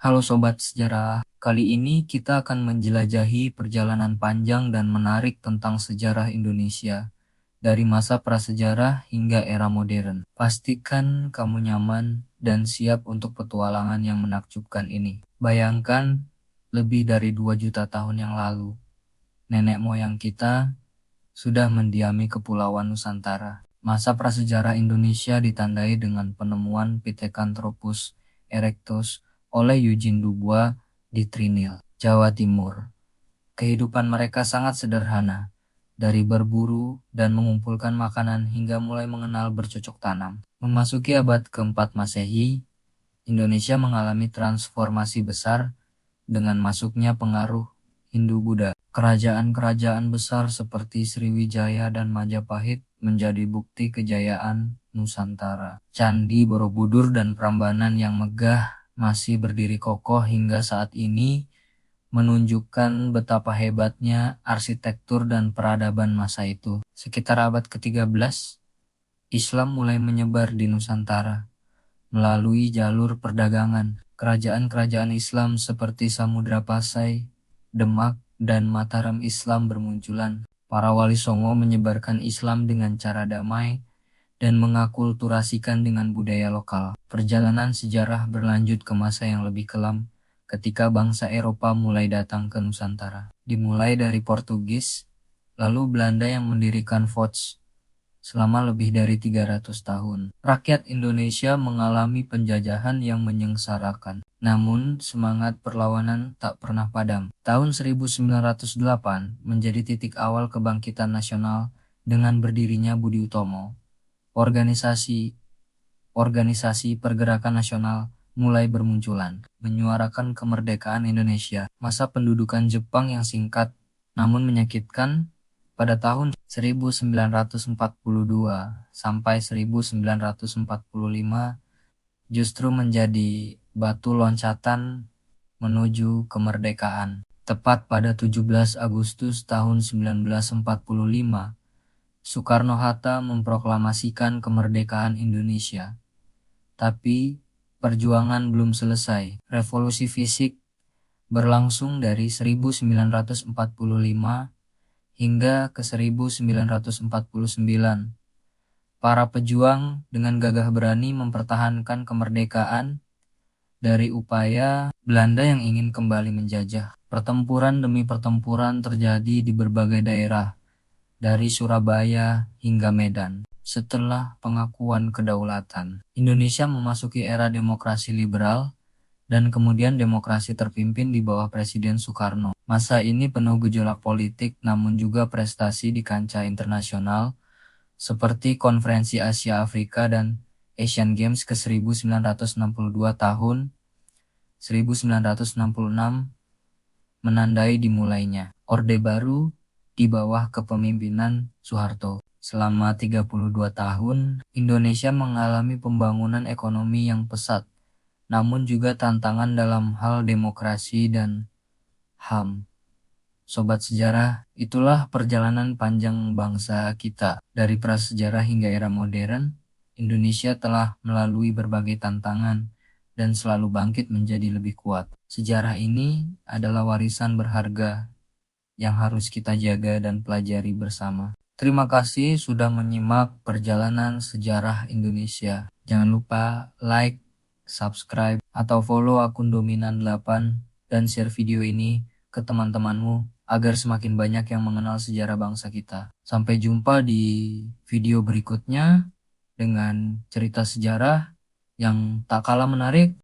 Halo Sobat Sejarah, kali ini kita akan menjelajahi perjalanan panjang dan menarik tentang sejarah Indonesia, dari masa prasejarah hingga era modern. Pastikan kamu nyaman dan siap untuk petualangan yang menakjubkan ini. Bayangkan, lebih dari 2 juta tahun yang lalu, nenek moyang kita sudah mendiami Kepulauan Nusantara. Masa prasejarah Indonesia ditandai dengan penemuan Pithecanthropus erectus oleh Eugene Dubois di Trinil, Jawa Timur. Kehidupan mereka sangat sederhana, dari berburu dan mengumpulkan makanan hingga mulai mengenal bercocok tanam. Memasuki abad keempat Masehi, Indonesia mengalami transformasi besar dengan masuknya pengaruh Hindu-Buddha. Kerajaan-kerajaan besar seperti Sriwijaya dan Majapahit menjadi bukti kejayaan Nusantara. Candi Borobudur dan Prambanan yang megah masih berdiri kokoh hingga saat ini, menunjukkan betapa hebatnya arsitektur dan peradaban masa itu. Sekitar abad ke-13, Islam mulai menyebar di Nusantara melalui jalur perdagangan. Kerajaan-kerajaan Islam seperti Samudra Pasai, Demak, dan Mataram Islam bermunculan. Para wali songo menyebarkan Islam dengan cara damai dan mengakulturasikan dengan budaya lokal. Perjalanan sejarah berlanjut ke masa yang lebih kelam ketika bangsa Eropa mulai datang ke Nusantara. Dimulai dari Portugis, lalu Belanda yang mendirikan Foch selama lebih dari 300 tahun. Rakyat Indonesia mengalami penjajahan yang menyengsarakan. Namun, semangat perlawanan tak pernah padam. Tahun 1908 menjadi titik awal kebangkitan nasional dengan berdirinya Budi Utomo. Organisasi pergerakan nasional mulai bermunculan, menyuarakan kemerdekaan Indonesia. Masa pendudukan Jepang yang singkat namun menyakitkan pada tahun 1942 sampai 1945 justru menjadi batu loncatan menuju kemerdekaan. Tepat pada 17 Agustus tahun 1945, Soekarno-Hatta memproklamasikan kemerdekaan Indonesia. Tapi perjuangan belum selesai. Revolusi fisik berlangsung dari 1945 hingga ke 1949. Para pejuang dengan gagah berani mempertahankan kemerdekaan dari upaya Belanda yang ingin kembali menjajah. Pertempuran demi pertempuran terjadi di berbagai daerah, dari Surabaya hingga Medan. Setelah pengakuan kedaulatan, Indonesia memasuki era demokrasi liberal dan kemudian demokrasi terpimpin di bawah Presiden Soekarno. Masa ini penuh gejolak politik namun juga prestasi di kancah internasional seperti Konferensi Asia Afrika dan Asian Games ke 1962 tahun 1966 menandai dimulainya Orde Baru di bawah kepemimpinan Soeharto. Selama 32 tahun, Indonesia mengalami pembangunan ekonomi yang pesat, namun juga tantangan dalam hal demokrasi dan HAM. Sobat sejarah, itulah perjalanan panjang bangsa kita. Dari prasejarah hingga era modern, Indonesia telah melalui berbagai tantangan dan selalu bangkit menjadi lebih kuat. Sejarah ini adalah warisan berharga yang harus kita jaga dan pelajari bersama. Terima kasih sudah menyimak perjalanan sejarah Indonesia. Jangan lupa like, subscribe, atau follow akun Dominan 8 dan share video ini ke teman-temanmu agar semakin banyak yang mengenal sejarah bangsa kita. Sampai jumpa di video berikutnya dengan cerita sejarah yang tak kalah menarik